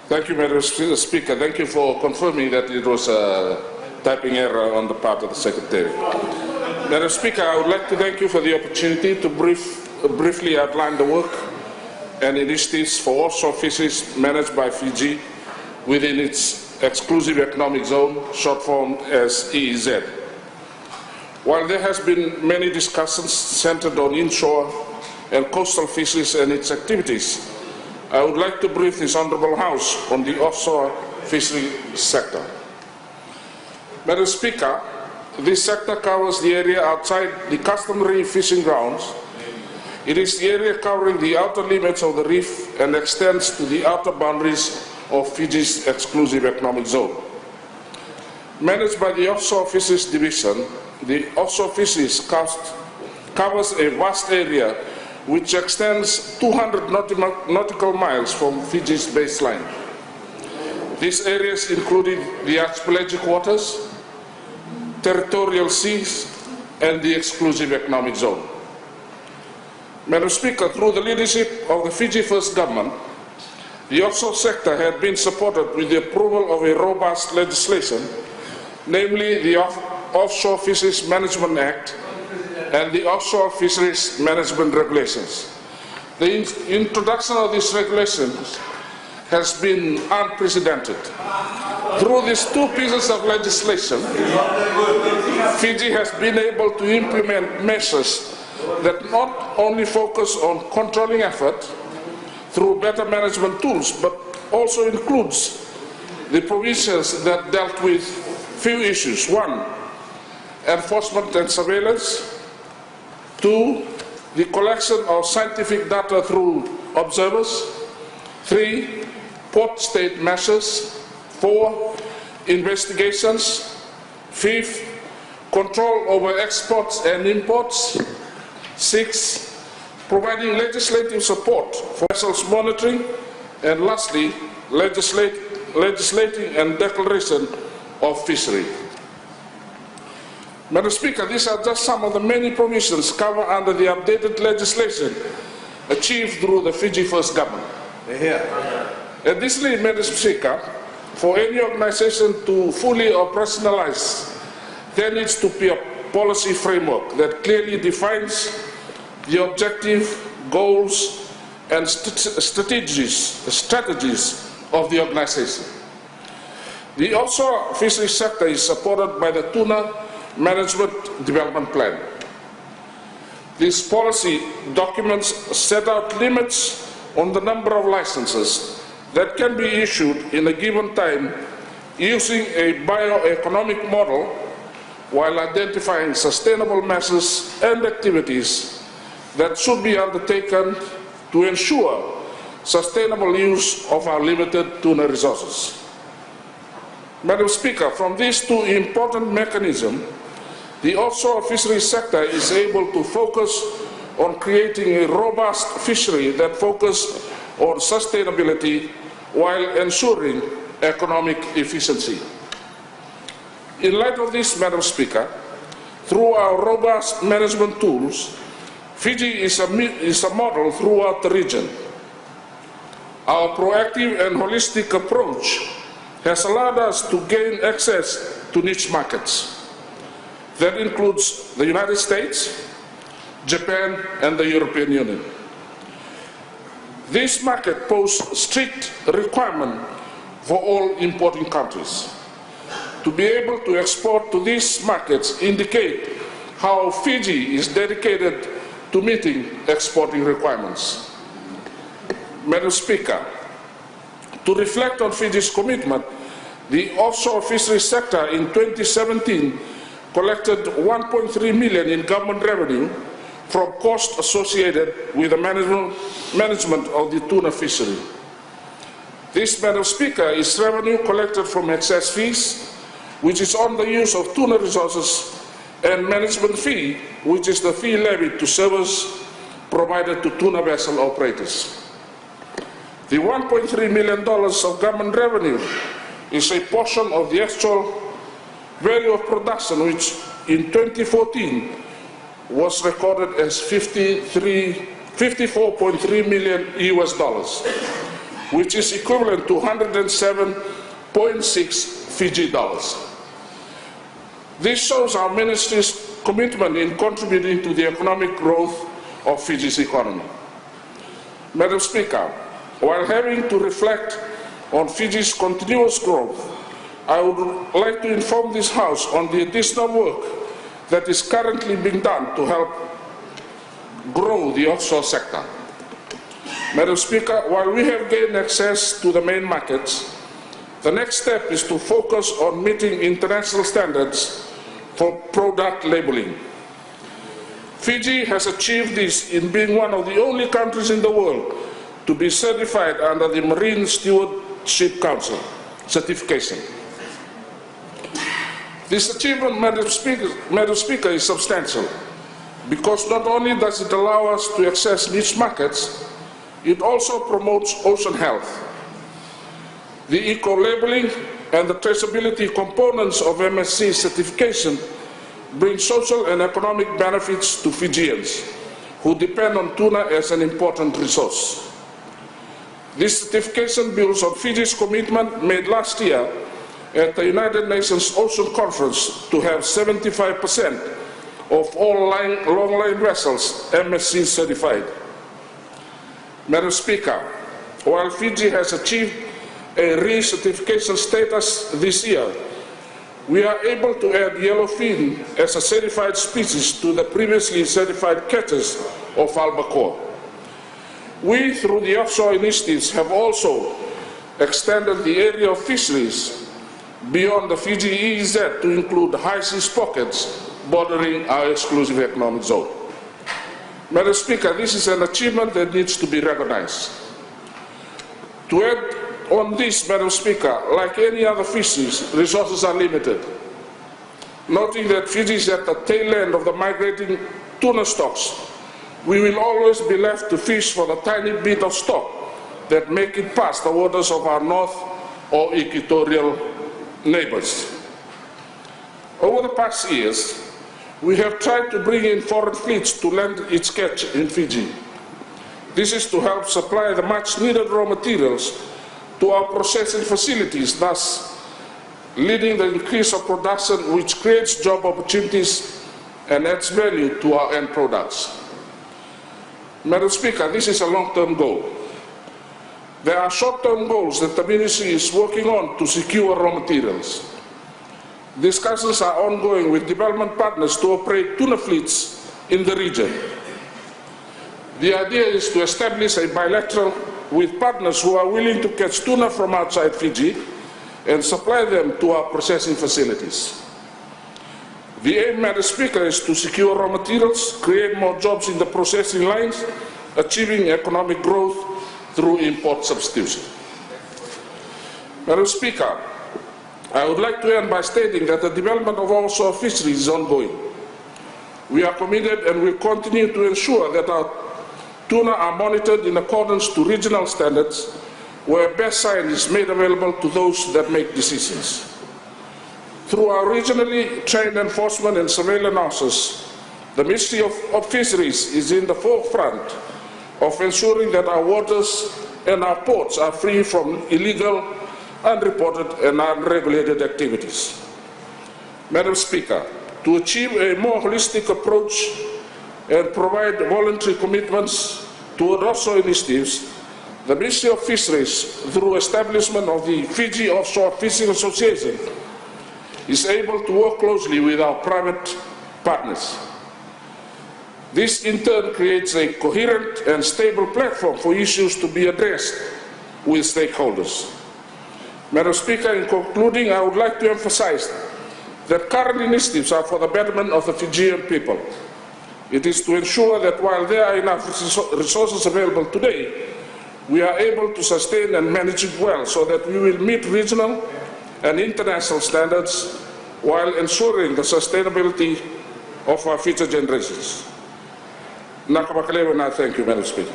Thank you, Madam Speaker. Thank you for confirming that it was a typing error on the part of the Secretary. Madam Speaker, I would like to thank you for the opportunity to briefly outline the work and initiatives for offshore fisheries managed by Fiji within its exclusive economic zone, short form as EEZ. While there has been many discussions centered on inshore and coastal fisheries and its activities, I would like to brief this Honourable House on the offshore fishery sector. Madam Speaker, this sector covers the area outside the customary fishing grounds. It is the area covering the outer limits of the reef and extends to the outer boundaries of Fiji's exclusive economic zone. Managed by the Offshore Fisheries Division, the offshore fisheries covers a vast area which extends 200 nautical miles from Fiji's baseline. These areas included the archipelagic waters, territorial seas, and the exclusive economic zone. Madam Speaker, through the leadership of the Fiji First Government, the offshore sector had been supported with the approval of a robust legislation, namely the Offshore Fisheries Management Act and the Offshore Fisheries Management Regulations. The introduction of these regulations has been unprecedented. Through these two pieces of legislation, Fiji has been able to implement measures that not only focus on controlling effort through better management tools, but also includes the provisions that dealt with few issues. 1, enforcement and surveillance. 2, the collection of scientific data through observers. 3, port state measures. 4, investigations. 5th, control over exports and imports. 6, providing legislative support for vessels monitoring. And lastly, legislating and declaration of fishery. Madam Speaker, these are just some of the many provisions covered under the updated legislation achieved through the Fiji First Government. Additionally, Madam Speaker, for any organization to fully operationalize, there needs to be a policy framework that clearly defines the objective, goals, and strategies of the organization. The offshore fisheries sector is supported by the Tuna Management Development Plan. This policy documents set out limits on the number of licenses that can be issued in a given time using a bioeconomic model while identifying sustainable measures and activities that should be undertaken to ensure sustainable use of our limited tuna resources. Madam Speaker, from these two important mechanisms, the offshore fisheries sector is able to focus on creating a robust fishery that focuses on sustainability while ensuring economic efficiency. In light of this, Madam Speaker, through our robust management tools, Fiji is a model throughout the region. Our proactive and holistic approach has allowed us to gain access to niche markets. That includes the United States, Japan, and the European Union. This market poses strict requirements for all importing countries. To be able to export to these markets indicate how Fiji is dedicated to meeting exporting requirements. Madam Speaker, to reflect on Fiji's commitment, the offshore fisheries sector in 2017 collected $1.3 million in government revenue from costs associated with the management of the tuna fishery. This, Madam Speaker, is revenue collected from excess fees, which is on the use of tuna resources, and management fee, which is the fee levied to service provided to tuna vessel operators. The $1.3 million of government revenue is a portion of the actual value of production, which in 2014 was recorded as $54.3 million US, which is equivalent to 107.6 Fiji dollars. This shows our ministry's commitment in contributing to the economic growth of Fiji's economy. Madam Speaker, while having to reflect on Fiji's continuous growth, I would like to inform this House on the additional work that is currently being done to help grow the offshore sector. Madam Speaker, while we have gained access to the main markets, the next step is to focus on meeting international standards for product labeling. Fiji has achieved this in being one of the only countries in the world to be certified under the Marine Stewardship Council certification. This achievement, Madam Speaker, is substantial because not only does it allow us to access niche markets, it also promotes ocean health. The eco-labeling and the traceability components of MSC certification bring social and economic benefits to Fijians who depend on tuna as an important resource. This certification builds on Fiji's commitment made last year at the United Nations Ocean Conference to have 75% of all long-line vessels MSC certified. Madam Speaker, while Fiji has achieved a re-certification status this year, we are able to add yellowfin as a certified species to the previously certified catches of albacore. We, through the offshore initiatives, have also extended the area of fisheries beyond the Fiji EEZ to include high seas pockets bordering our exclusive economic zone. Madam Speaker, this is an achievement that needs to be recognized. To add on this, Madam Speaker, like any other fisheries, resources are limited. Noting that Fiji is at the tail end of the migrating tuna stocks, we will always be left to fish for the tiny bit of stock that make it past the waters of our north or equatorial neighbors. Over the past years, we have tried to bring in foreign fleets to land its catch in Fiji. This is to help supply the much needed raw materials to our processing facilities, thus leading the increase of production which creates job opportunities and adds value to our end products. Madam Speaker, this is a long-term goal. There are short-term goals that the Ministry is working on to secure raw materials. Discussions are ongoing with development partners to operate tuna fleets in the region. The idea is to establish a bilateral with partners who are willing to catch tuna from outside Fiji and supply them to our processing facilities. The aim, Madam Speaker, is to secure raw materials, create more jobs in the processing lines, achieving economic growth through import substitution. Madam Speaker, I would like to end by stating that the development of offshore fisheries is ongoing. We are committed and will continue to ensure that our tuna are monitored in accordance to regional standards, where best science is made available to those that make decisions. Through our regionally trained enforcement and surveillance officers, the Ministry of Fisheries is in the forefront of ensuring that our waters and our ports are free from illegal, unreported and unregulated activities. Madam Speaker, to achieve a more holistic approach and provide voluntary commitments toward offshore initiatives, the Ministry of Fisheries, through establishment of the Fiji Offshore Fishing Association, is able to work closely with our private partners. This in turn creates a coherent and stable platform for issues to be addressed with stakeholders. Madam Speaker, in concluding, I would like to emphasize that current initiatives are for the betterment of the Fijian people. It is to ensure that while there are enough resources available today, we are able to sustain and manage it well so that we will meet regional and international standards while ensuring the sustainability of our future generations. Thank you, Madam Speaker.